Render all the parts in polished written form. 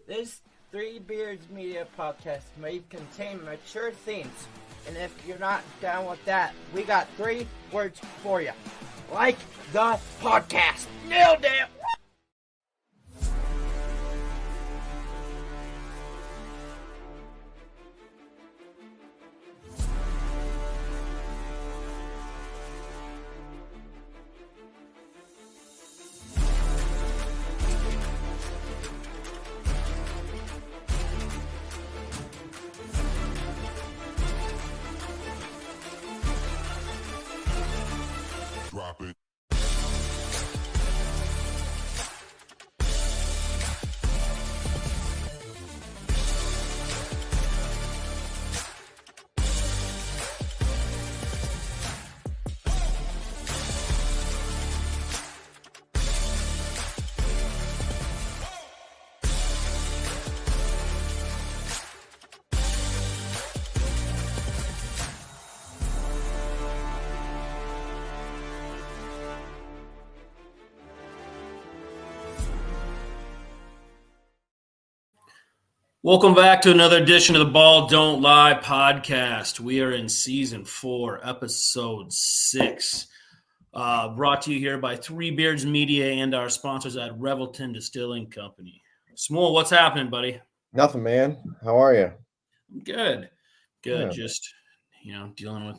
This Three Beards Media podcast may contain mature themes, and if you're not down with that, we got 3 words for you. Like the podcast. Nailed it! Drop it. Welcome back to another edition of the Ball Don't Lie podcast. We are in season 4, episode 6. Brought to you here by Three Beards Media and our sponsors at Revelton Distilling Company. Small, what's happening, buddy? Nothing, man. How are you? Good. Yeah. Just, dealing with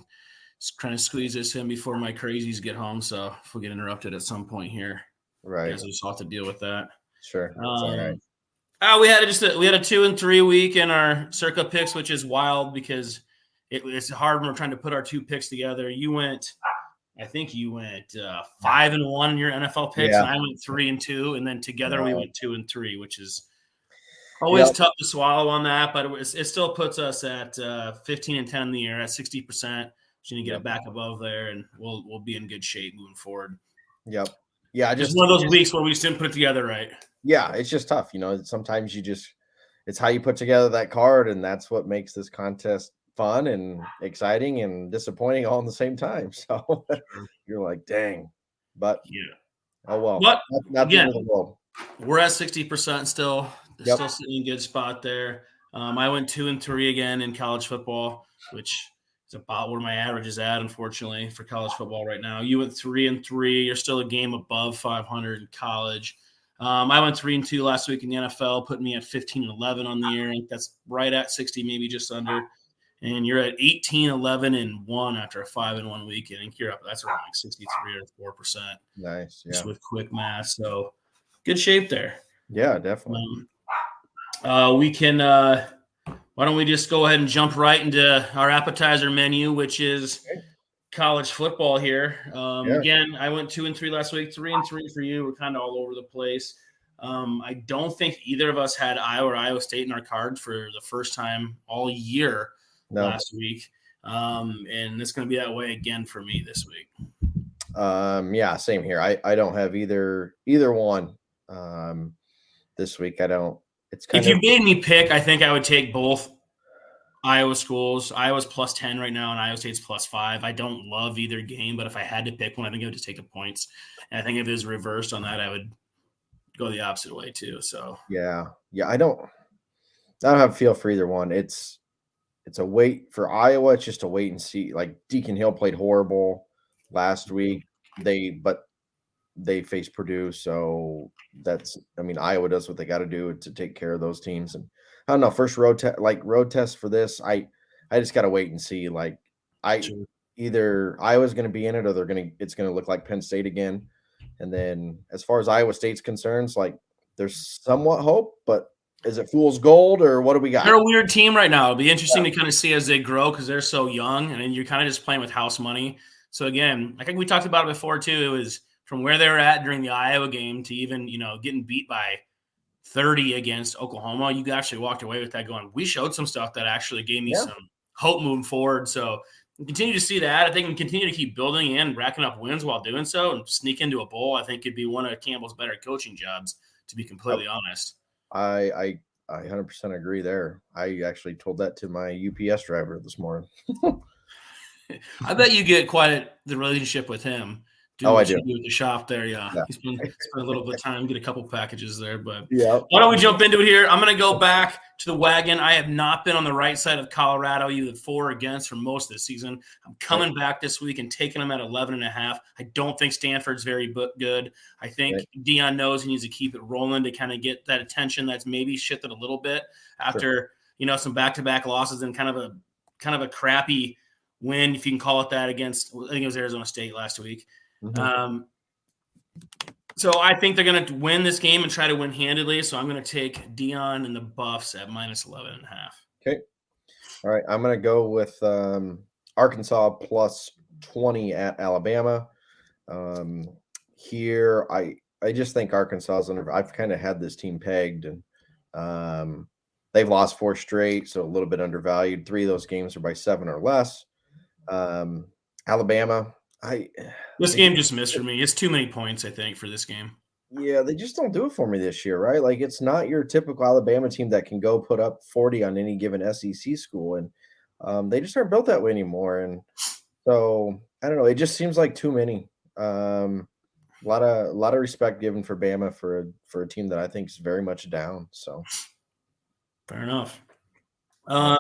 trying to squeeze this in before my crazies get home. So if we get interrupted at some point here, Right. I guess we'll just have to deal with that. Sure. That's all right. We had a 2 and 3 week in our circa picks, which is wild because it's hard when we're trying to put our 2 picks together. I think you went 5 and 1 in your NFL picks, Yeah. and I went 3 and 2, and then together we went 2 and 3, which is always tough to swallow on that, but it still puts us at 15 and 10 in the year at 60%. Just need to get it back above there, and we'll be in good shape moving forward. Yep. Yeah. Just one of those weeks where we just didn't put it together right. Yeah. It's just tough. Sometimes it's how you put together that card, and that's what makes this contest fun and exciting and disappointing all in the same time. So you're like, dang. But yeah. Oh, well. But not the end of the world. We're at 60% still. Yep. Still sitting in a good spot there. I went 2 and 3 again in college football, which is about where my average is at, unfortunately, for college football right now. You went 3 and 3. You're still a game above 500 in college. I went 3 and 2 last week in the NFL, putting me at 15 and 11 on the year. That's right at 60, maybe just under. And you're at 18, 11 and 1 after a 5 and 1 week. I think you're up. That's around like 63 or 4%. Nice. Yeah. Just with quick math. So good shape there. Yeah, definitely. We can. Why don't we just go ahead and jump right into our appetizer menu, which is college football here. Again, I went 2 and 3 last week, 3 and 3 for you. We're kind of all over the place. I don't think either of us had Iowa or Iowa State in our cards for the first time all year last week. And it's going to be that way again for me this week. Yeah, same here. I don't have either one this week. I don't. It's kind if you made me pick, I think I would take both Iowa schools. Iowa's plus 10 right now, and Iowa State's plus 5. I don't love either game, but if I had to pick one, I think I would just take the points. And I think if it was reversed on that, I would go the opposite way too. So yeah. I don't have a feel for either one. It's a wait for Iowa. It's just a wait and see. Like Deacon Hill played horrible last week. They faced Purdue, so Iowa does what they got to do to take care of those teams. And I don't know, first road test for this. I just got to wait and see. Like either Iowa's going to be in it, or it's going to look like Penn State again. And then as far as Iowa State's concerns, like there's somewhat hope, but is it fool's gold or what do we got? They're a weird team right now. It'll be interesting to kind of see as they grow because they're so young, and then you're kind of just playing with house money. So again, I think we talked about it before too. It was from where they were at during the Iowa game to even, getting beat by 30 against Oklahoma. You actually walked away with that going, we showed some stuff that actually gave me some hope moving forward. So we continue to see that. I think we continue to keep building and racking up wins while doing so, and sneak into a bowl. I think could be one of Campbell's better coaching jobs, to be completely honest. I 100% agree there. I actually told that to my UPS driver this morning. I bet you get quite the relationship with him. do I what do. you do at the shop there. Yeah. Yeah. He's been spent a little bit of time, get a couple packages there. But Yeah. why don't we jump into it here? I'm going to go back to the wagon. I have not been on the right side of Colorado, either for or against, for most of the season. I'm coming back this week and taking them at 11.5. I don't think Stanford's very good. I think Deion knows he needs to keep it rolling to kind of get that attention that's maybe shifted a little bit after some back-to-back losses and kind of a crappy win, if you can call it that, against, I think it was Arizona State last week. Mm-hmm. So I think they're going to win this game and try to win handedly. So I'm going to take Deion and the Buffs at -11.5. Okay. All right. I'm going to go with Arkansas plus 20 at Alabama. Here, I just think Arkansas is I've kind of had this team pegged, and they've lost 4 straight, so a little bit undervalued. 3 of those games are by 7 or less. Alabama, this game just missed for me. It's too many points, I think, for this game. Yeah, they just don't do it for me this year, right? Like, it's not your typical Alabama team that can go put up 40 on any given SEC school, and they just aren't built that way anymore. And so I don't know. It just seems like too many. A lot of respect given for Bama for a team that I think is very much down. So fair enough. I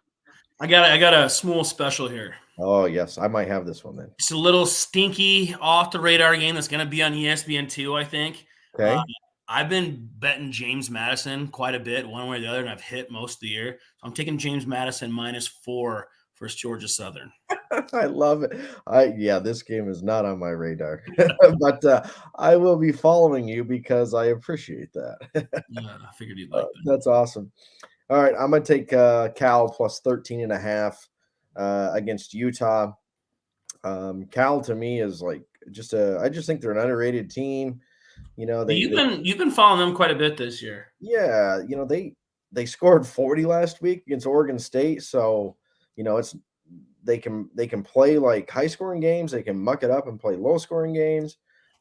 got a small special here. Oh, yes. I might have this one then. It's a little stinky off-the-radar game that's going to be on ESPN2, I think. Okay. I've been betting James Madison quite a bit, one way or the other, and I've hit most of the year. So I'm taking James Madison -4 versus Georgia Southern. I love it. This game is not on my radar, but I will be following you because I appreciate that. Yeah, I figured you'd like that. That's awesome. All right, I'm going to take Cal plus 13.5 against Utah. Cal to me is like I just think they're an underrated team. You know, you've been following them quite a bit this year. Yeah, you know, they scored 40 last week against Oregon State, so you know they can play like high scoring games, they can muck it up and play low scoring games.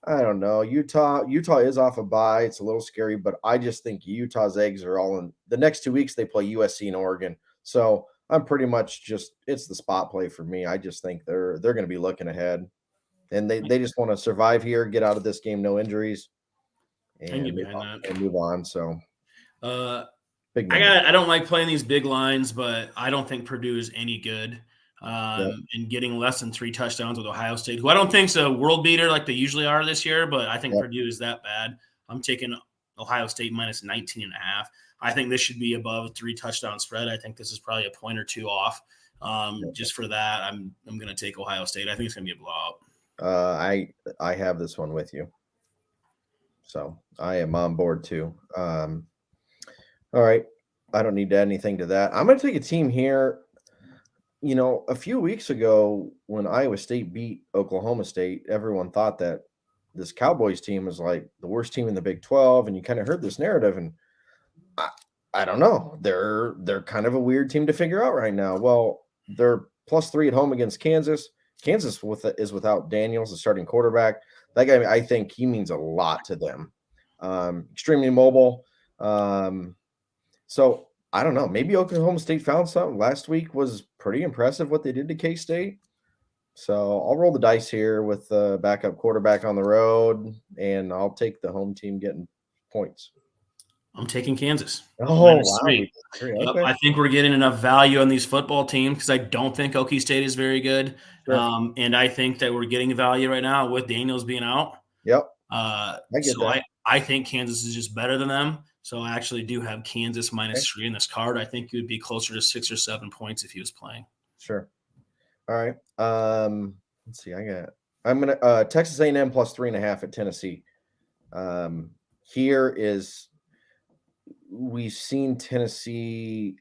I don't know. Utah is off a bye. It's a little scary, but I just think Utah's eggs are all in the next 2 weeks. They play USC and Oregon. So I'm pretty much it's the spot play for me. I just think they're going to be looking ahead, and they just want to survive here, get out of this game, no injuries, and move on. So big I don't like playing these big lines, but I don't think Purdue is any good. And getting less than 3 touchdowns with Ohio State, who I don't think is a world beater like they usually are this year, but I think Purdue is that bad. I'm taking Ohio State -19.5. I think this should be above 3 touchdown spread. I think this is probably a point or 2 off. Just for that, I'm going to take Ohio State. I think it's going to be a blowout. I have this one with you, so I am on board too. All right, I don't need to add anything to that. I'm going to take a team here. You know, a few weeks ago when Iowa State beat Oklahoma State, everyone thought that this Cowboys team was like the worst team in the Big 12, and you kind of heard this narrative, and I don't know. They're kind of a weird team to figure out right now. Well, they're +3 at home against Kansas. Kansas is without Daniels, the starting quarterback. That guy, I think he means a lot to them. Extremely mobile. So I don't know. Maybe Oklahoma State found something. Last week was pretty impressive what they did to K-State. So I'll roll the dice here with the backup quarterback on the road, and I'll take the home team getting points. I'm taking Kansas. Oh, wow. Okay. Yep, I think we're getting enough value on these football teams because I don't think Okie State is very good. Sure. And I think that we're getting value right now with Daniels being out. Yep. I think Kansas is just better than them. So I actually do have Kansas -3 in this card. I think he would be closer to 6 or 7 points if he was playing. Sure. All right. Let's see. I'm gonna Texas A&M +3.5 at Tennessee. Here is we've seen Tennessee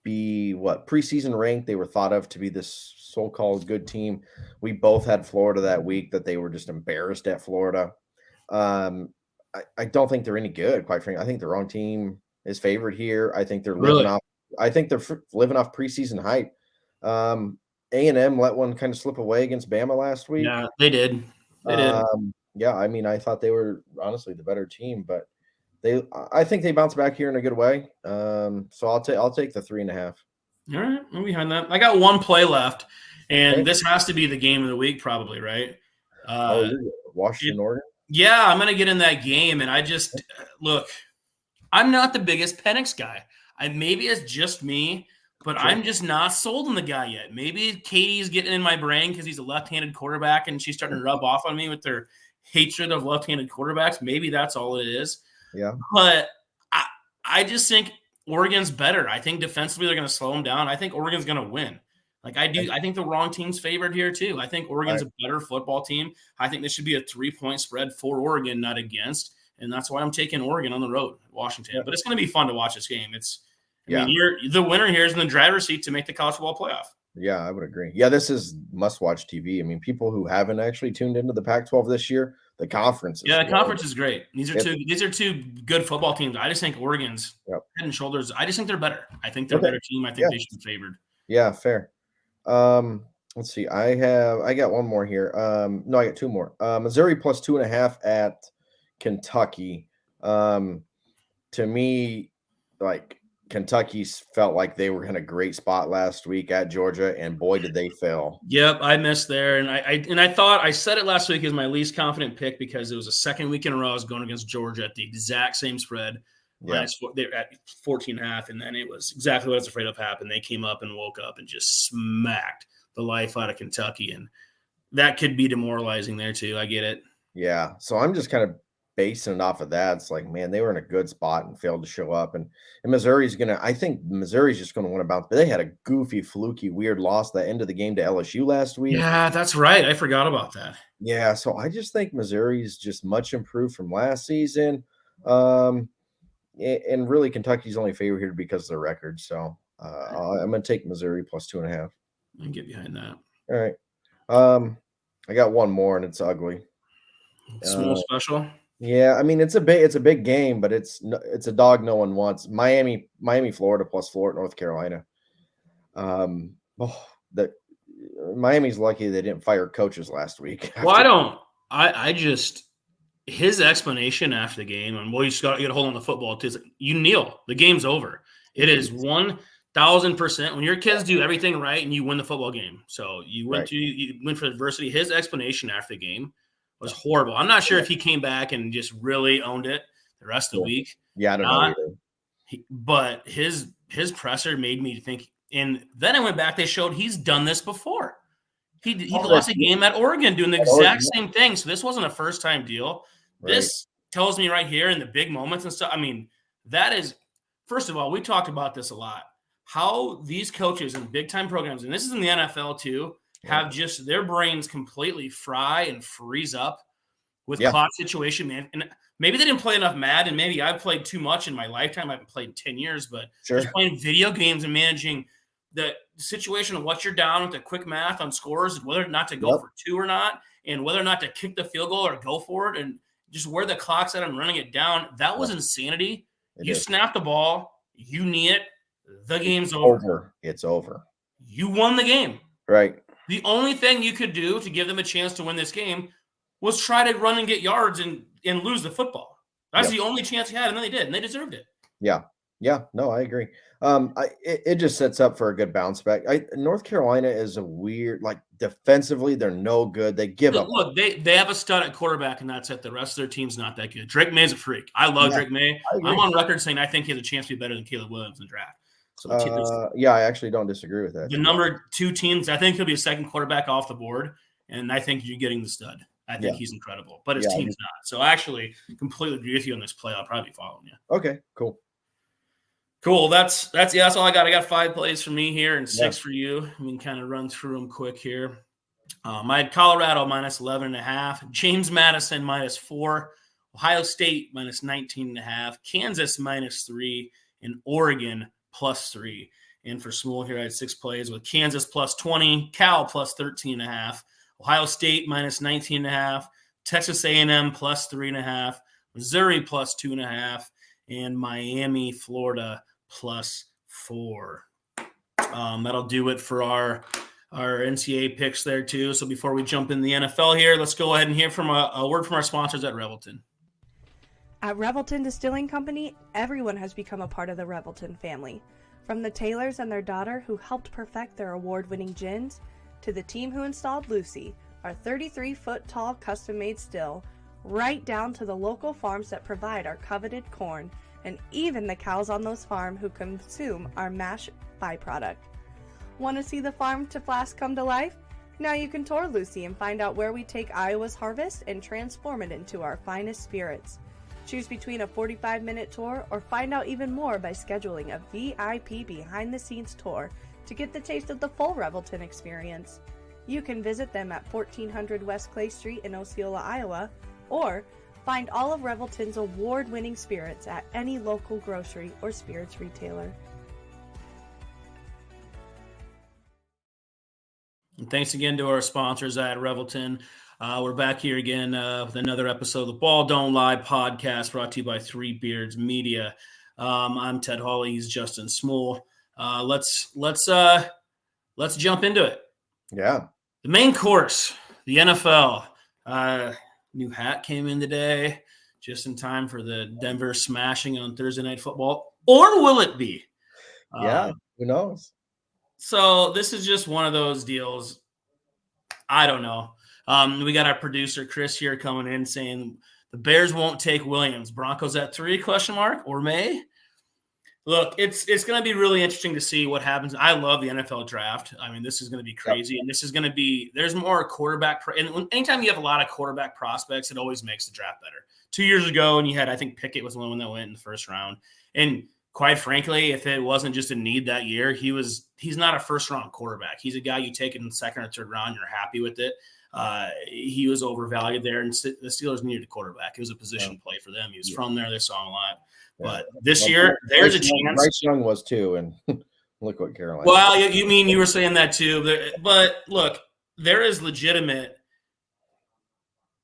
be preseason ranked. They were thought of to be this so-called good team. We both had Florida that week that they were just embarrassed at Florida. I don't think they're any good, quite frankly. I think the wrong team is favored here. I think they're living off. I think they're living off preseason hype. A&M let one kind of slip away against Bama last week. Yeah, they did. Yeah, I mean, I thought they were honestly the better team, but I think they bounce back here in a good way. So I'll take the 3.5. All right, I'm behind that. I got one play left, and this has to be the game of the week, probably, right? Uh, Washington, Oregon. Yeah, I'm gonna get in that game, and I just look. I'm not the biggest Penix guy. Maybe it's just me, but Sure. I'm just not sold on the guy yet. Maybe Katie's getting in my brain because he's a left-handed quarterback, and she's starting to rub off on me with their hatred of left-handed quarterbacks. Maybe that's all it is. Yeah. But I just think Oregon's better. I think defensively they're going to slow them down. I think Oregon's going to win. Like I do, I think the wrong team's favored here too. I think Oregon's a better football team. I think this should be a 3-point spread for Oregon, not against. And that's why I'm taking Oregon on the road, Washington. Yeah. But it's going to be fun to watch this game. I mean, the winner here is in the driver's seat to make the college football playoff. Yeah, I would agree. Yeah, this is must-watch TV. I mean, people who haven't actually tuned into the Pac-12 this year, the conference. The conference is great. These are two good football teams. I just think Oregon's head and shoulders. I just think they're better. I think they're a better team. I think they should be favored. Yeah, fair. Let's see. I got one more here. No, I got two more. Missouri plus 2.5 at Kentucky. To me, like Kentucky's felt like they were in a great spot last week at Georgia, and boy, did they fail. Yep, I missed there, and I thought I said it last week as my least confident pick because it was a second week in a row I was going against Georgia at the exact same spread. Yeah. They're at 14.5, and then it was exactly what I was afraid of happened. They came up and woke up and just smacked the life out of Kentucky, and that could be demoralizing there too. I get it. Yeah, so I'm just kind of basing it off of that. It's like, man, they were in a good spot and failed to show up, and Missouri's gonna. I think Missouri's just going to want to bounce. But they had a goofy, fluky, weird loss that end of the game to LSU last week. Yeah, that's right. I forgot about that. Yeah, so I just think Missouri's just much improved from last season. And really, Kentucky's only favorite here because of their record. So I'm going to take Missouri plus 2.5. I can get behind that. All right. I got one more, and it's ugly. Small special. Yeah, I mean it's a big game, but it's a dog no one wants. Miami, Florida plus North Carolina. Miami's lucky they didn't fire coaches last week. Well, I just. His explanation after the game, and you just got to get a hold on the football too. You kneel. The game's over. It is 1,000%. When your kids do everything right and you win the football game, so you went for adversity. His explanation after the game was horrible. I'm not sure if he came back and just really owned it the rest of the week. Yeah, I don't know either. But his presser made me think. And then I went back. They showed he's done this before. He lost a game at Oregon doing the exact same thing. So this wasn't a first-time deal. Right. This tells me right here in the big moments and stuff. I mean, that is, first of all, we talked about this a lot. How these coaches in big-time programs, and this is in the NFL too, have just their brains completely fry and freeze up with clock situation, man. And maybe they didn't play enough Madden. Maybe I've played too much in my lifetime. I haven't played in 10 years, but just playing video games and managing the situation of what you're down with the quick math on scores, whether or not to go for 2 or not, and whether or not to kick the field goal or go for it, and just where the clock's at and running it down. That was insanity. You snap the ball, you knee it, the game's over. It's over. You won the game. Right. The only thing you could do to give them a chance to win this game was try to run and get yards and lose the football. That's the only chance you had, and then they did, and they deserved it. Yeah. Yeah, no, I agree. It just sets up for a good bounce back. North Carolina is a weird, like defensively, they're no good. They give up. Look, they have a stud at quarterback, and that's it. The rest of their team's not that good. Drake May's a freak. I love Drake May. I'm on record saying I think he has a chance to be better than Caleb Williams in the draft. So I actually don't disagree with that. The number 2 teams, I think he'll be a second quarterback off the board, and I think you're getting the stud. I think he's incredible, but his team's not. So I actually completely agree with you on this play. I'll probably be following you. Okay, cool. Cool. That's all I got. I got 5 plays for me here and 6 for you. I mean, kind of run through them quick here. I had Colorado minus 11.5, James Madison minus 4, Ohio State minus 19.5, Kansas minus 3, and Oregon plus 3. And for Small here, I had 6 plays with Kansas plus 20, Cal plus 13.5, Ohio State minus 19.5, Texas A&M plus 3.5, Missouri plus 2.5, and Miami, Florida plus 4. That'll do it for our NCAA picks there too. So before we jump in the NFL here, let's go ahead and hear from a word from our sponsors at Revelton. At Revelton Distilling Company, everyone has become a part of the Revelton family. From the Taylors and their daughter who helped perfect their award-winning gins, to the team who installed Lucy, our 33-foot tall custom-made still, right down to the local farms that provide our coveted corn, and even the cows on those farms who consume our mash byproduct. Want to see the farm to flask come to life? Now you can tour Lucy and find out where we take Iowa's harvest and transform it into our finest spirits. Choose between a 45-minute tour or find out even more by scheduling a VIP behind-the-scenes tour to get the taste of the full Revelton experience. You can visit them at 1400 West Clay Street in Osceola, Iowa, or find all of Revelton's award-winning spirits at any local grocery or spirits retailer. And thanks again to our sponsors at Revelton. We're back here again with another episode of the Ball Don't Lie podcast, brought to you by Three Beards Media. I'm Ted Hawley. He's Justin Smool. Let's jump into it. Yeah. The main course, the NFL. New hat came in today, just in time for the Denver smashing on Thursday Night Football. Or will it be? Yeah. Who knows? So this is just one of those deals. I don't know. We got our producer Chris here coming in saying the Bears won't take Williams. Broncos at 3 ? Or may? Look, it's going to be really interesting to see what happens. I love the NFL draft. I mean, this is going to be crazy, and this is going to be – there's more quarterback – and anytime you have a lot of quarterback prospects, it always makes the draft better. 2 years ago, and you had – I think Pickett was the one that went in the first round. And quite frankly, if it wasn't just a need that year, he's not a first-round quarterback. He's a guy you take in the second or third round, you're happy with it. He was overvalued there, and the Steelers needed a quarterback. It was a position play for them. He was from there. They saw him a lot. But this year, there's a chance. Bryce Young was too, and look what Carolina. Well, you mean you were saying that too. But look, there is legitimate.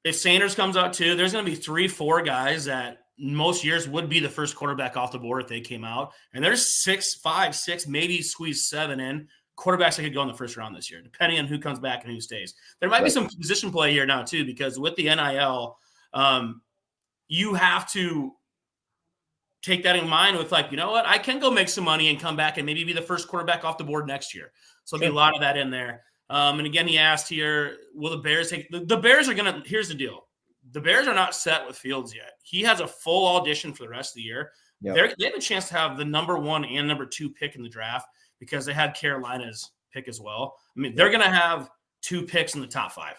If Sanders comes out too, there's going to be 3-4 guys that most years would be the first quarterback off the board if they came out. And there's 5, 6, maybe squeeze 7 in quarterbacks that could go in the first round this year, depending on who comes back and who stays. There might be some position play here now too, because with the NIL, you have to take that in mind with like, you know what, I can go make some money and come back and maybe be the first quarterback off the board next year. So there'll be a lot of that in there. And again, he asked here, will the Bears take – the Bears are going to – here's the deal. The Bears are not set with Fields yet. He has a full audition for the rest of the year. Yep. They have a chance to have the number 1 and number 2 pick in the draft because they had Carolina's pick as well. I mean, they're going to have 2 picks in the top 5.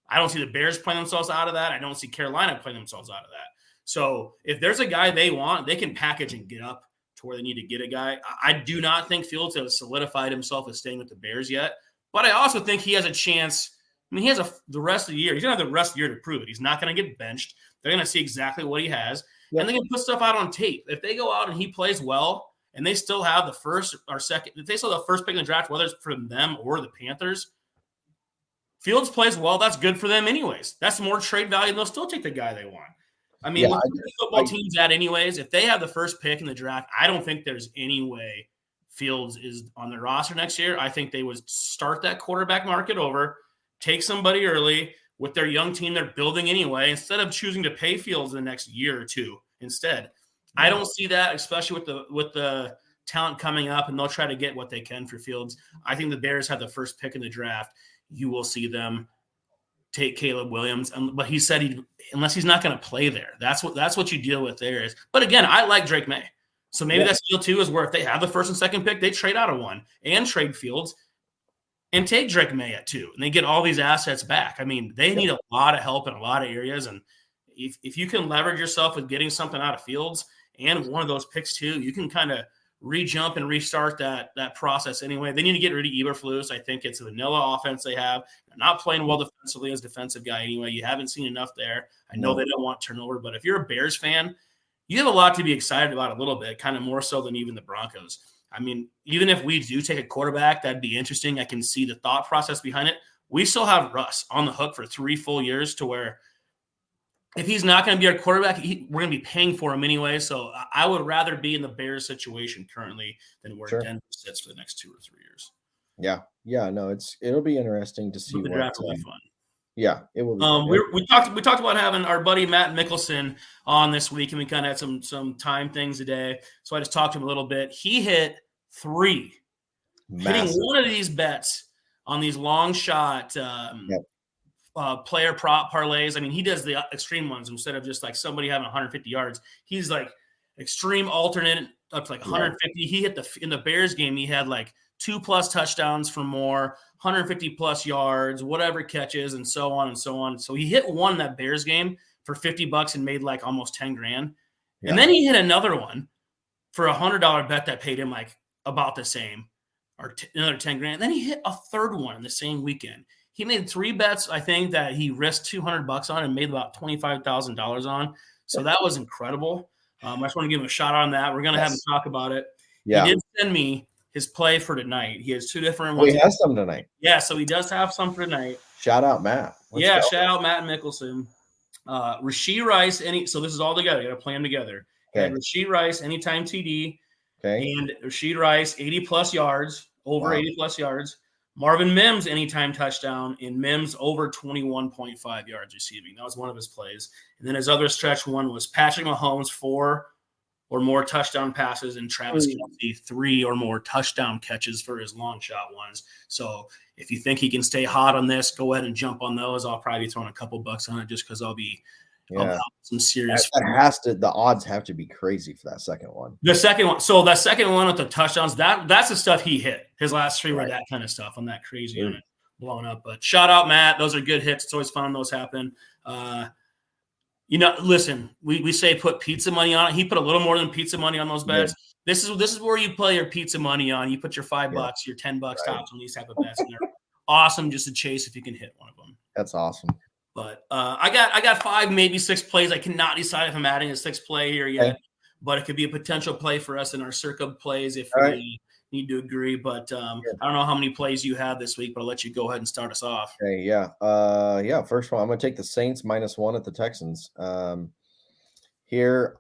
I don't see the Bears playing themselves out of that. I don't see Carolina playing themselves out of that. So if there's a guy they want, they can package and get up to where they need to get a guy. I do not think Fields has solidified himself as staying with the Bears yet, but I also think he has a chance. I mean, he has the rest of the year. He's going to have the rest of the year to prove it. He's not going to get benched. They're going to see exactly what he has, and they can put stuff out on tape. If they go out and he plays well and they still have the first or second – if they still have the first pick in the draft, whether it's from them or the Panthers, Fields plays well, that's good for them anyways. That's more trade value, and they'll still take the guy they want. I mean, what football teams at anyways, if they have the first pick in the draft, I don't think there's any way Fields is on their roster next year. I think they would start that quarterback market over, take somebody early with their young team they're building anyway, instead of choosing to pay Fields in the next year or two instead. I don't see that, especially with the talent coming up, and they'll try to get what they can for Fields. I think the Bears have the first pick in the draft. You will see them take Caleb Williams, but he said unless he's not going to play there. That's what you deal with there is. But again, I like Drake May. So maybe that's deal too is where if they have the first and second pick, they trade out of 1 and trade Fields and take Drake May at 2, and they get all these assets back. I mean, they need a lot of help in a lot of areas, and if you can leverage yourself with getting something out of Fields and one of those picks too, you can kind of re-jump and restart that process anyway. They need to get rid of Eberflus. I think it's a vanilla offense they have. They're not playing well defensively as defensive guy anyway. You haven't seen enough there. I know they don't want turnover, but if you're a Bears fan, you have a lot to be excited about a little bit, kind of more so than even the Broncos. I mean, even if we do take a quarterback, that'd be interesting. I can see the thought process behind it. We still have Russ on the hook for 3 full years to where if he's not going to be our quarterback, we're going to be paying for him anyway. So I would rather be in the Bears situation currently than where Denver sits for the next 2 or 3 years. Yeah. No, it'll be interesting to see. The draft will be fun. Yeah, it will be. We talked about having our buddy Matt Mickelson on this week, and we kind of had some time things today. So I just talked to him a little bit. He hit 3, hitting one of these bets on these long shot player prop parlays. I mean, he does the extreme ones instead of just like somebody having 150 yards. He's like extreme alternate up to like 150. He hit in the Bears game. He had like 2+ touchdowns for more, 150+ yards, whatever catches, and so on and so on. So he hit one in that Bears game for $50 and made like almost 10 grand. Yeah. And then he hit another one for $100 bet that paid him like about the same, or another 10 grand. And then he hit a third one in the same weekend. He made 3 bets, I think, that he risked $200 on and made about $25,000 on. So that was incredible. I just want to give him a shout out on that. We're going to have him talk about it. Yeah. He did send me his play for tonight. He has 2 different ones. He has some tonight. Yeah, so he does have some for tonight. Shout out, Matt. Let's go. Shout out Matt Mickelson. Rashee Rice, so this is all together. You got to play them together. Okay. Rashee Rice, anytime TD. Okay. And Rashee Rice, 80+ yards, over 80+ yards. Marvin Mims, anytime touchdown, and Mims over 21.5 yards receiving. That was one of his plays. And then his other stretch one was Patrick Mahomes, 4 or more touchdown passes, and Travis Kelce, 3 or more touchdown catches for his long shot ones. So if you think he can stay hot on this, go ahead and jump on those. I'll probably be throwing a couple bucks on it just because I'll be some serious. The odds have to be crazy for that second one. The second one. So that second one with the touchdowns, that's the stuff he hit. His last 3 were that kind of stuff on that crazy unit blowing up. But shout out, Matt. Those are good hits. It's always fun when those happen. Listen, we say put pizza money on it. He put a little more than pizza money on those bets. Yeah. This is where you play your pizza money on. You put your $5, your $10 tops on these type of bets. And they're awesome just to chase if you can hit one of them. That's awesome. But I got 5, maybe 6 plays. I cannot decide if I'm adding a 6th play here yet, but it could be a potential play for us in our circa plays if we need to agree. But I don't know how many plays you have this week, but I'll let you go ahead and start us off. Okay, first one, I'm going to take the Saints -1 at the Texans. Here,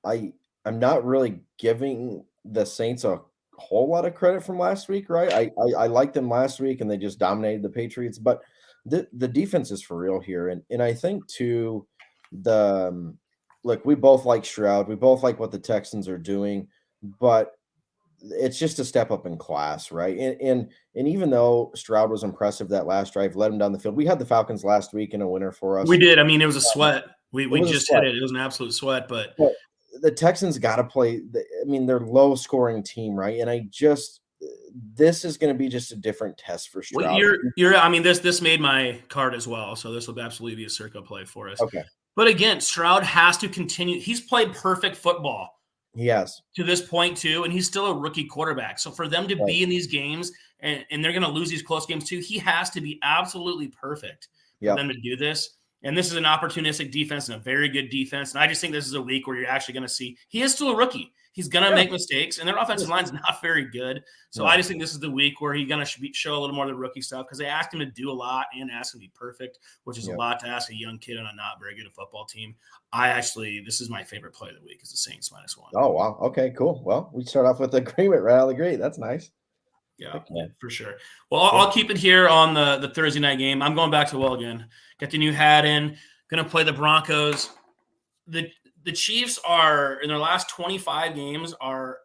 I'm not really giving the Saints a whole lot of credit from last week, right? I liked them last week, and they just dominated the Patriots, but the defense is for real here. And I think too, look, we both like Stroud. We both like what the Texans are doing, but it's just a step up in class, right? And even though Stroud was impressive that last drive, led him down the field. We had the Falcons last week in a winner for us. We did. I mean, it was a sweat. We just hit it. It was an absolute sweat, but the Texans got to play. They're low scoring team, right? And this is going to be just a different test for Stroud. Well, this made my card as well, so this will absolutely be a circa play for us. Okay. But again, Stroud has to continue. He's played perfect football. He has. To this point too, and he's still a rookie quarterback. So for them to be in these games, and they're going to lose these close games too, he has to be absolutely perfect for them to do this. And this is an opportunistic defense and a very good defense. And I just think this is a week where you're actually going to see – he is still a rookie. He's going to make mistakes, and their offensive line's not very good. So I just think this is the week where he's going to show a little more of the rookie stuff because they asked him to do a lot and asked him to be perfect, which is a lot to ask a young kid on a not very good football team. This is my favorite play of the week is the Saints -1. Oh, wow. Okay, cool. Well, we start off with agreement right out of the gate. That's nice. Yeah, for sure. Well, I'll keep it here on the Thursday night game. I'm going back to again. Got the new hat in. Going to play the Broncos. The Chiefs are, in their last 25 games, are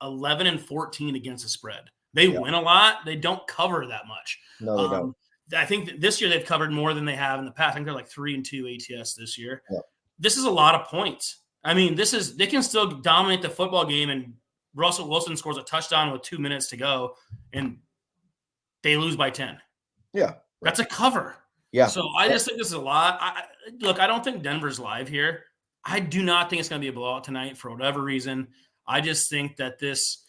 11-14 against the spread. They win a lot. They don't cover that much. No, they don't. I think this year they've covered more than they have in the past. I think they're like 3-2 ATS this year. Yeah. This is a lot of points. They can still dominate the football game, and Russell Wilson scores a touchdown with 2 minutes to go, and they lose by 10. Yeah. That's a cover. Yeah. So I just think this is a lot. I don't think Denver's live here. I do not think it's going to be a blowout tonight for whatever reason. I just think that this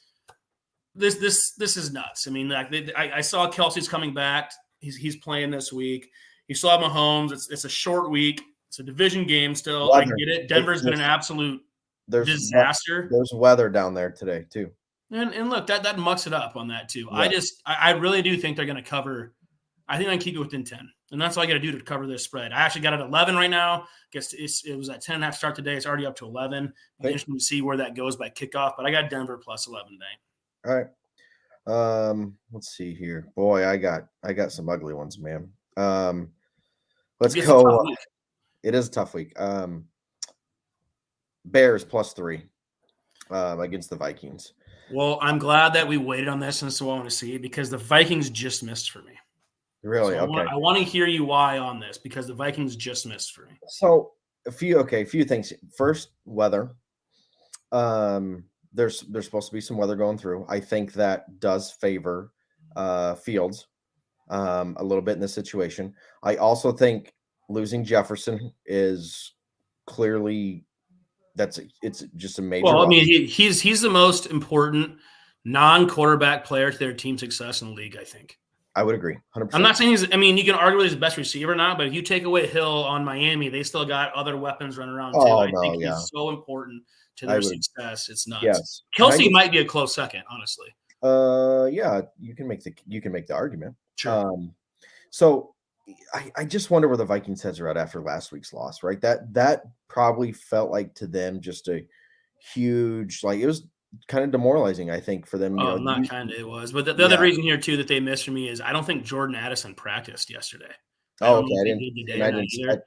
is nuts. I saw Kelsey's coming back. He's playing this week. You still have Mahomes. It's a short week. It's a division game still. I get it. Denver's been an absolute disaster. There's weather down there today too. And look, that mucks it up on that too. Yeah. I really do think they're going to cover. I think I can keep it within 10. And that's all I got to do to cover this spread. I actually got it at 11 right now. Guess it was at 10.5 start today. It's already up to 11. Be interesting to see where that goes by kickoff. But I got Denver plus 11 tonight. All right. Let's see here. Boy, I got some ugly ones, man. Let's go. It is a tough week. Bears +3 against the Vikings. Well, I'm glad that we waited on this, and so I want to see it because the Vikings just missed for me. Really? So Okay. I want to hear you why on this, because the Vikings just missed for me. So a few things. First, weather. There's supposed to be some weather going through. I think that does favor Fields a little bit in this situation. I also think losing Jefferson is clearly it's just a major Well, I loss. mean, he's the most important non-quarterback player to their team success in the league, I think. I would agree, 100%. I'm not saying you can argue he's the best receiver now, but if you take away Hill on Miami, they still got other weapons running around too. I think he's so important to their success. It's nuts. Yes. Kelsey might be a close second, honestly. Yeah, you can make the argument. Sure. So I just wonder where the Vikings heads are at after last week's loss, right? That probably felt like to them just a huge, like it was kind of demoralizing, I think, for them. It was. But the other reason here too that they missed for me is I don't think Jordan Addison practiced yesterday. Oh, okay. I didn't.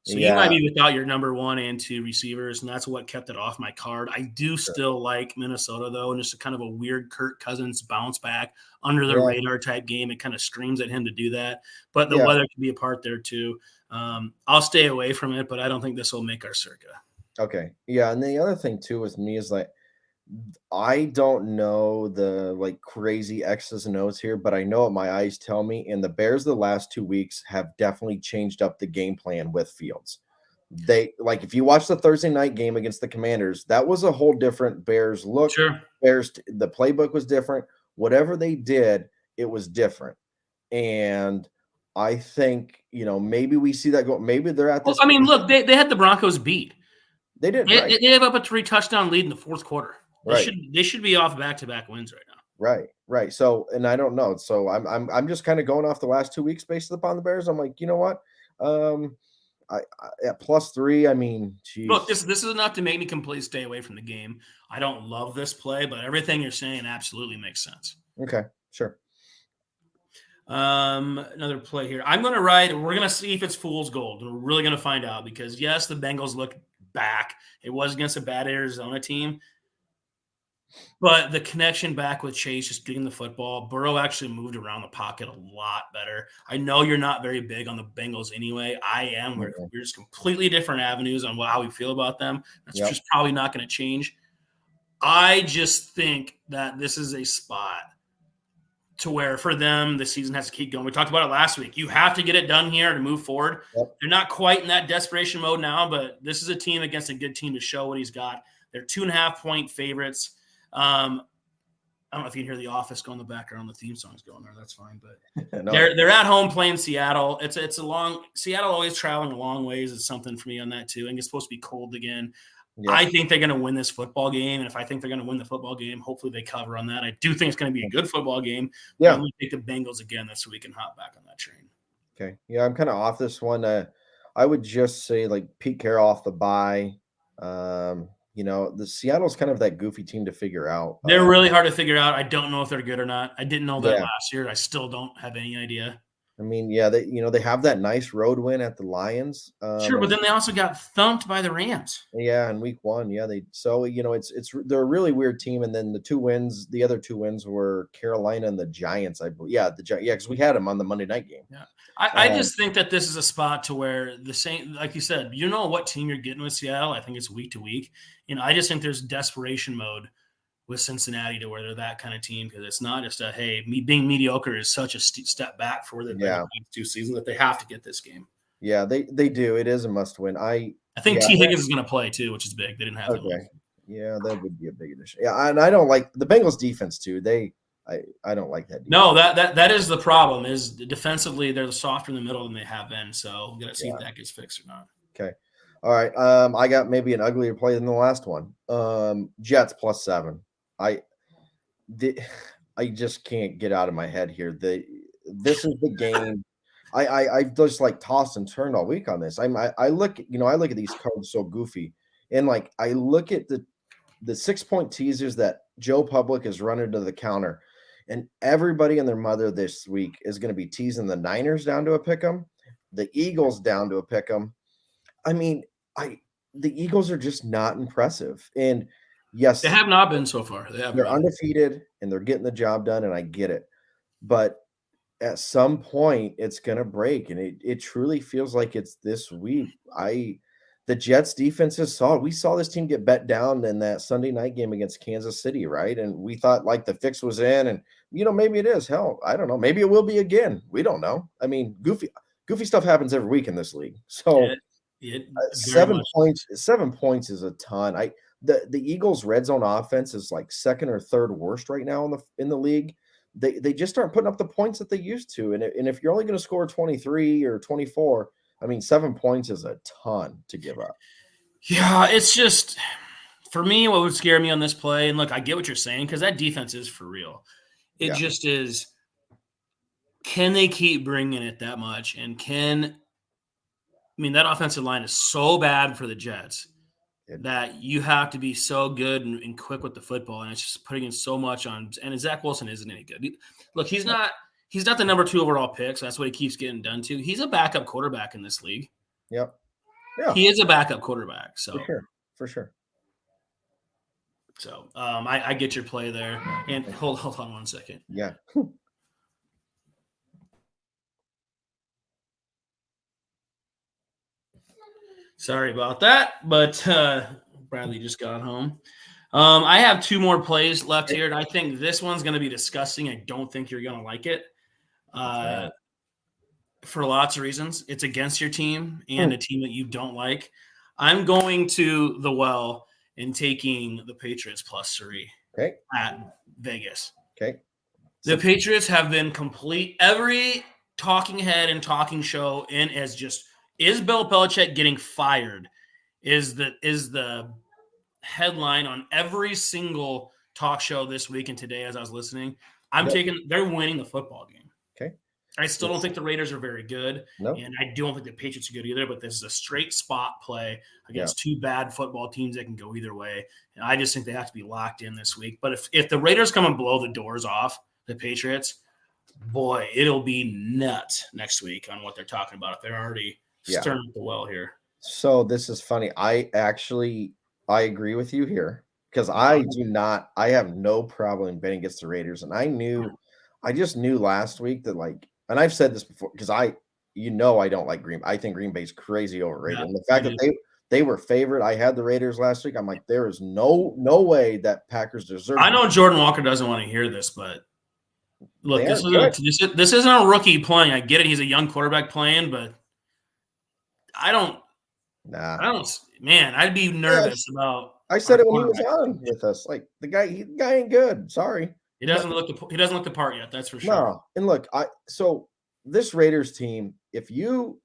So you might be without your number 1 and 2 receivers, and that's what kept it off my card. I do still like Minnesota, though, and just a kind of a weird Kirk Cousins bounce back under the radar type game. It kind of screams at him to do that. But the weather could be a part there, too. I'll stay away from it, but I don't think this will make our circa. Okay. Yeah, and the other thing, too, with me is like I don't know the like crazy X's and O's here, but I know what my eyes tell me. And the Bears the last 2 weeks have definitely changed up the game plan with Fields. They like if you watch the Thursday night game against the Commanders, that was a whole different Bears look. Sure. The playbook was different. Whatever they did, it was different. And I think, maybe we see that go. Maybe they're at this. Well, I mean, look, they had the Broncos beat. They did. They gave up a 3-touchdown lead in the fourth quarter. They should be off back-to-back wins right now. Right. So, and I don't know. So I'm just kind of going off the last 2 weeks based upon the Bears. I'm like, you know what? I at +3. I mean, geez. Look, this is enough to make me completely stay away from the game. I don't love this play, but everything you're saying absolutely makes sense. Okay, sure. Another play here. I'm going to ride. We're going to see if it's fool's gold. We're really going to find out because yes, the Bengals look back. It was against a bad Arizona team. But the connection back with Chase, just getting the football, Burrow actually moved around the pocket a lot better. I know you're not very big on the Bengals anyway. I am. We're just completely different avenues on how we feel about them. That's just probably not going to change. I just think that this is a spot to where for them, the season has to keep going. We talked about it last week. You have to get it done here to move forward. Yep. They're not quite in that desperation mode now, but this is a team against a good team to show what he's got. They're 2.5-point favorites. I don't know if you can hear The Office going in the background. The theme song's going there. That's fine. But they're at home playing Seattle. It's a long – Seattle always traveling a long ways. It's something for me on that too. And it's supposed to be cold again. Yeah. I think they're going to win this football game. And if I think they're going to win the football game, hopefully they cover on that. I do think it's going to be a good football game. Yeah. I'm going to take the Bengals again so we can hop back on that train. Okay. Yeah, I'm kind of off this one. I would just say like Pete Carroll off the bye. The Seattle's kind of that goofy team to figure out. They're really hard to figure out. I don't know if they're good or not. I didn't know that last year. I still don't have any idea. I mean, yeah, they have that nice road win at the Lions. Sure, but then they also got thumped by the Rams. Yeah, in week 1. Yeah, they're a really weird team. And then the other two wins were Carolina and the Giants, I believe. Yeah, because we had them on the Monday night game. Yeah. I just think that this is a spot to where the same, like you said, you know what team you're getting with Seattle. I think it's week to week. I just think there's desperation mode with Cincinnati to where they're that kind of team because it's not just being mediocre is such a step back for the last 2 seasons that they have to get this game. Yeah, they do. It is a must win. I think T. Higgins is going to play too, which is big. They didn't have him. Yeah, that would be a big addition. Yeah, and I don't like the Bengals defense too. I don't like that defense. No, that is the problem. Is defensively they're softer in the middle than they have been. So we're gonna see if that gets fixed or not. Okay. All right. I got maybe an uglier play than the last one. Jets +7. I just can't get out of my head here. This is the game. I just like tossed and turned all week on this. I look at these cards so goofy, and like I look at the 6-point teasers that Joe Public is running to the counter, and everybody and their mother this week is going to be teasing the Niners down to a pick 'em, the Eagles down to a pick 'em. I mean, the Eagles are just not impressive, and yes, they have not been so far. They're undefeated and they're getting the job done, and I get it. But at some point it's gonna break, and it truly feels like it's this week. The Jets defense is solid. We saw this team get bet down in that Sunday night game against Kansas City, right? And we thought like the fix was in, and maybe it is. Hell, I don't know. Maybe it will be again. We don't know. I mean, goofy stuff happens every week in this league. So very much. 7 points is a ton. The Eagles' red zone offense is like second or third worst right now in the league. They just aren't putting up the points that they used to. And if you're only going to score 23 or 24, I mean, 7 points is a ton to give up. Yeah, it's just for me, what would scare me on this play, and look, I get what you're saying because that defense is for real. It just is. Can they keep bringing it that much? And that offensive line is so bad for the Jets that you have to be so good and quick with the football, and it's just putting in so much on. And Zach Wilson isn't any good. Look, he's not the number 2 overall pick, so that's what he keeps getting done to. He's a backup quarterback in this league. Yep. Yeah. He is a backup quarterback. So for sure. So I get your play there. And hold on one second. Yeah. Sorry about that, but Bradley just got home. I have 2 more plays left here, and I think this one's going to be disgusting. I don't think you're going to like it for lots of reasons. It's against your team and a team that you don't like. I'm going to the well and taking the Patriots +3 at Vegas. Okay. The Patriots have been complete. Every talking head and talking show in as just – is Bill Belichick getting fired? Is the headline on every single talk show this week and today as I was listening. They're winning the football game. Okay. I still don't think the Raiders are very good. No. And I don't think the Patriots are good either, but this is a straight spot play against 2 bad football teams that can go either way. And I just think they have to be locked in this week. But if the Raiders come and blow the doors off the Patriots, boy, it'll be nuts next week on what they're talking about if they're already stirring the well here. So this is funny. I agree with you here because I have no problem betting against the Raiders. And I just knew last week that and I've said this before because I don't like Green. I think Green Bay's crazy overrated. And the fact that they were favored, I had the Raiders last week. I'm like, there is no way that Packers deserve. I know Jordan Walker doesn't want to hear this, but look, this isn't a rookie playing. I get it. He's a young quarterback playing, but man, I'd be nervous about. I said it when he was on with us. Like the guy ain't good. Sorry. He doesn't look the part yet. That's for sure. No. And look, so this Raiders team, if you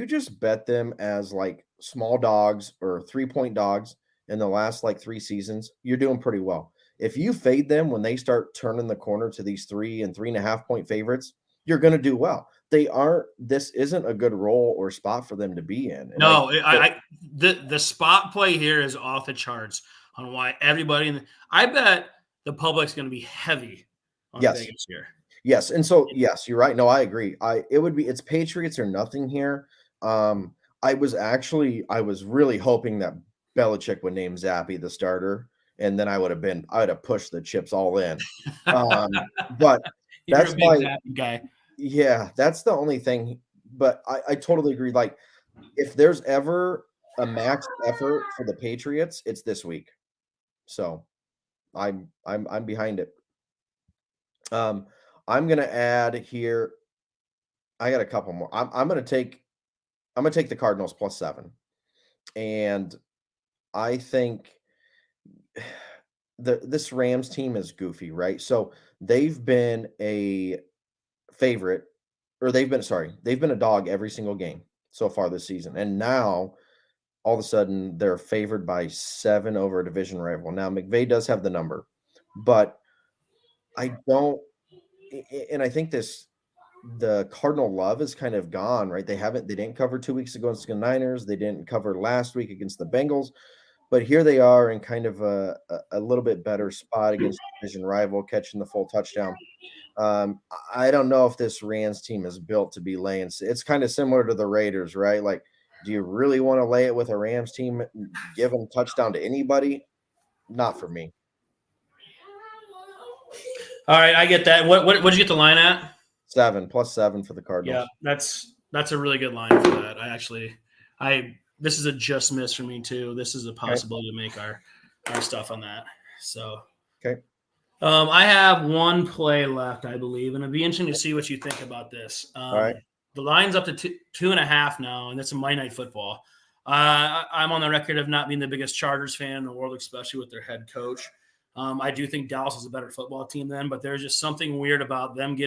just bet them as like small dogs or 3-point dogs in the last 3 seasons, you're doing pretty well. If you fade them when they start turning the corner to these 3 and 3.5 point favorites, you're going to do well. This isn't a good role or spot for them to be in. And the spot play here is off the charts on why everybody I bet the public's going to be heavy on Vegas here. Yes. And so, yes, you're right. No, I agree. It's Patriots or nothing here. I was really hoping that Belichick would name Zappy the starter, and then I would have pushed the chips all in. But that's my guy. Yeah, that's the only thing. But I totally agree. Like, if there's ever a max effort for the Patriots, it's this week. So I'm behind it. I'm gonna add here. I got a couple more. I'm gonna take the Cardinals +7. And I think this Rams team is goofy, right? So they've been a favorite, or they've been a dog every single game so far this season. And now all of a sudden they're favored by 7 over a division rival. Now McVay does have the number, but I think the Cardinal love is kind of gone, right? They didn't cover 2 weeks ago against the Niners. They didn't cover last week against the Bengals, but here they are in kind of a little bit better spot against the division rival, catching the full touchdown. I don't know if this Rams team is built to be laying. It's kind of similar to the Raiders, right? Like, do you really want to lay it with a Rams team, give them touchdown to anybody? Not for me. All right, I get that. What did you get the line at? 7+7 for the Cardinals. Yeah, that's a really good line for that. This is a just miss for me too. This is a possibility to make our stuff on that. So Okay. I have one play left, I believe, and it'd be interesting to see what you think about this. All right. The line's up to 2.5 now, and that's a Monday Night Football. I'm on the record of not being the biggest Chargers fan in the world, especially with their head coach. I do think Dallas is a better football team then, but there's just something weird about them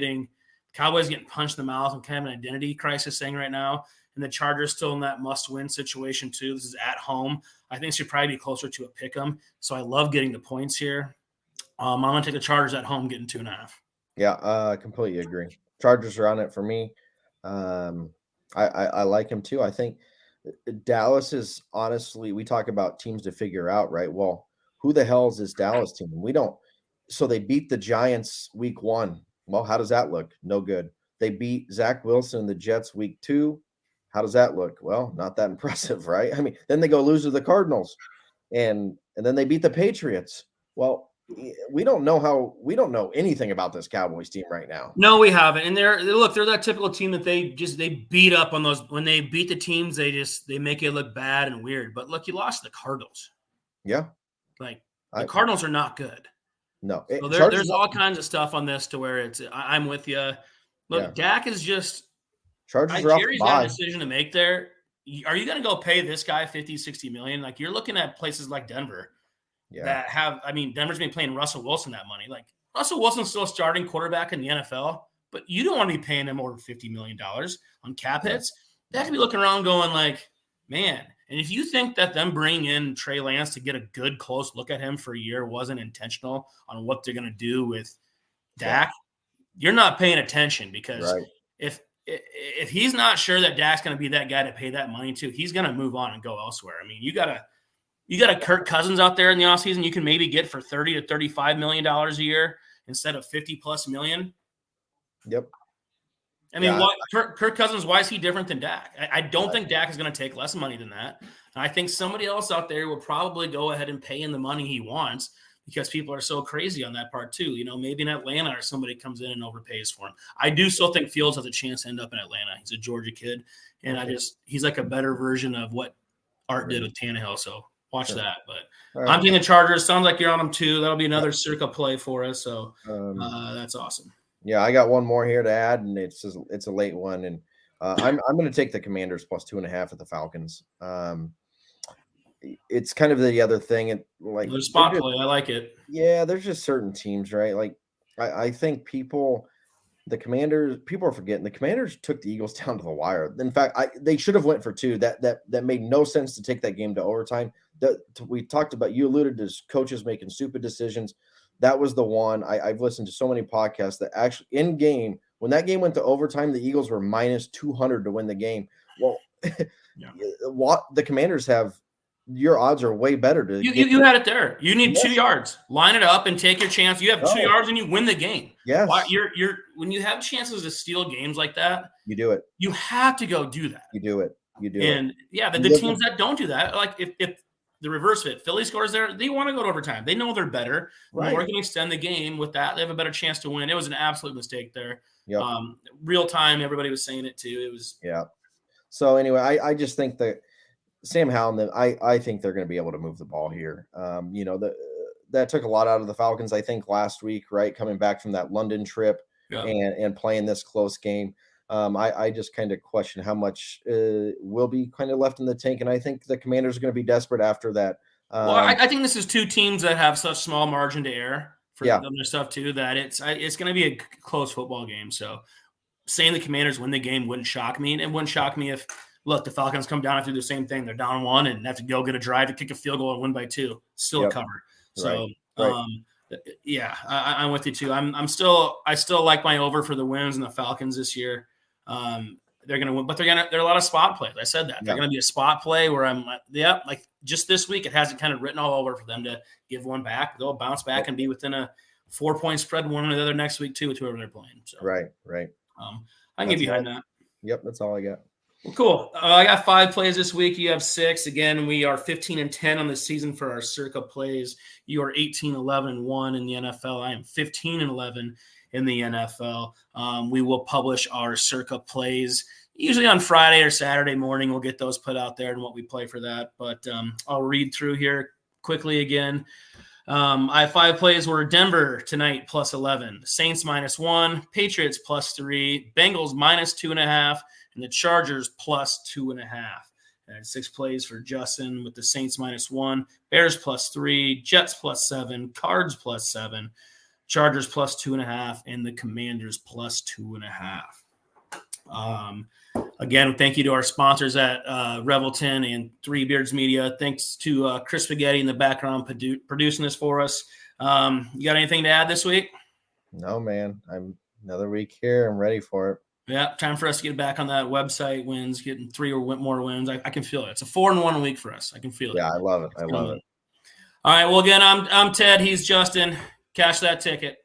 Cowboys getting punched in the mouth and kind of an identity crisis thing right now, and the Chargers still in that must-win situation too. This is at home. I think it should probably be closer to a pick 'em. So I love getting the points here. I'm going to take the Chargers at home, getting 2.5. Yeah, I completely agree. Chargers are on it for me. I like him too. I think Dallas is honestly, we talk about teams to figure out, right? Well, who the hell is this Dallas team? We don't. So they beat the Giants week 1. Well, how does that look? No good. They beat Zach Wilson and the Jets week 2. How does that look? Well, not that impressive, right? I mean, then they go lose to the Cardinals, and then they beat the Patriots. Well, we don't know anything about this Cowboys team right now. No, we haven't. And they're that typical team that they beat up on those. When they beat the teams, they make it look bad and weird. But look, you lost to the Cardinals. Yeah. Like the Cardinals are not good. No. So there's all kinds of stuff on this to where I'm with you. Look, Dak is just Chargers are Jerry's got a decision to make there. Are you going to go pay this guy $50-60 million? Like you're looking at places like Denver. Yeah. Denver's been paying Russell Wilson that money. Like Russell Wilson's still a starting quarterback in the NFL, but you don't want to be paying him over $50 million on cap hits. That could be looking around going like, man. And if you think that them bringing in Trey Lance to get a good close look at him for a year wasn't intentional on what they're going to do with Dak, you're not paying attention because if he's not sure that Dak's going to be that guy to pay that money to, he's going to move on and go elsewhere. I mean, you got a Kirk Cousins out there in the offseason you can maybe get for $30 to $35 million a year instead of $50+ million. Yep. I mean, Kirk Cousins, why is he different than Dak? I don't think Dak is going to take less money than that. And I think somebody else out there will probably go ahead and pay him the money he wants because people are so crazy on that part too. You know, maybe in Atlanta or somebody comes in and overpays for him. I do still think Fields has a chance to end up in Atlanta. He's a Georgia kid, and he's like a better version of what Art did with Tannehill. So watch that. But I'm taking the Chargers. Sounds like you're on them too. That'll be another circa play for us. So that's awesome. Yeah, I got one more here to add, and it's a late one, and I'm going to take the Commanders plus 2.5 at the Falcons. It's kind of the other thing, and like the spot play, I like it. Yeah, there's just certain teams, right? Like I think people are forgetting the Commanders took the Eagles down to the wire. In fact, they should have went for 2. That made no sense to take that game to overtime. We talked about, you alluded to coaches making stupid decisions. That was the one. I've listened to so many podcasts that actually in game, when that game went to overtime, the Eagles were minus 200 to win the game. Well, what the Commanders have, your odds are way better. You had it there. You need 2 yards. Line it up and take your chance. You have 2 yards and you win the game. Yes. When you have chances to steal games like that, you do it. You have to go do that. You do it. And the teams that don't do that, like if the reverse of it, Philly scores there, they want to go to overtime. They know they're better. Right. More can extend the game with that. They have a better chance to win. It was an absolute mistake there. Yep. Real time, everybody was saying it too. It was So anyway, I just think that Sam Howell, I think they're going to be able to move the ball here. That took a lot out of the Falcons, I think, last week, right? Coming back from that London trip and playing this close game. I just kind of question how much will be kind of left in the tank. And I think the Commanders are going to be desperate after that. I think this is 2 teams that have such small margin to err for their stuff too, that it's going to be a close football game. So saying the Commanders win the game wouldn't shock me. And it wouldn't shock me if, look, the Falcons come down and do the same thing. They're down 1 and have to go get a drive to kick a field goal and win by 2. Still a cover. So, I'm with you too. I still like my over for the wins and the Falcons this year. They're going to win, but they're a lot of spot plays. I said that they're going to be a spot play where I'm like just this week, it hasn't kind of written all over for them to give one back. They'll bounce back and be within a 4-point spread one or the other next week too, with whoever they're playing. So, right. I can get behind that. Yep. That's all I got. Well, cool. I got 5 plays this week. You have 6. Again, we are 15-10 on the season for our Circa plays. You are 18-11-1 in the NFL. I am 15-11 in the NFL. We will publish our Circa plays usually on Friday or Saturday morning. We'll get those put out there and what we play for that. But I'll read through here quickly again. I have 5 plays were Denver tonight plus 11, Saints -1, Patriots +3, Bengals -2.5, and the Chargers +2.5. And 6 plays for Justin with the Saints -1, Bears +3, Jets +7, Cards +7, Chargers +2.5, and the Commanders +2.5. Again, thank you to our sponsors at Revelton and Three Beards Media. Thanks to Chris Spaghetti in the background producing this for us. You got anything to add this week? No, man. I'm another week here. I'm ready for it. Yeah, time for us to get back on that website wins, getting 3 or more wins. I can feel it. It's a 4-1 week for us. I can feel it. Yeah, I love it. I love it. All right. Well, again, I'm Ted. He's Justin. Cash that ticket.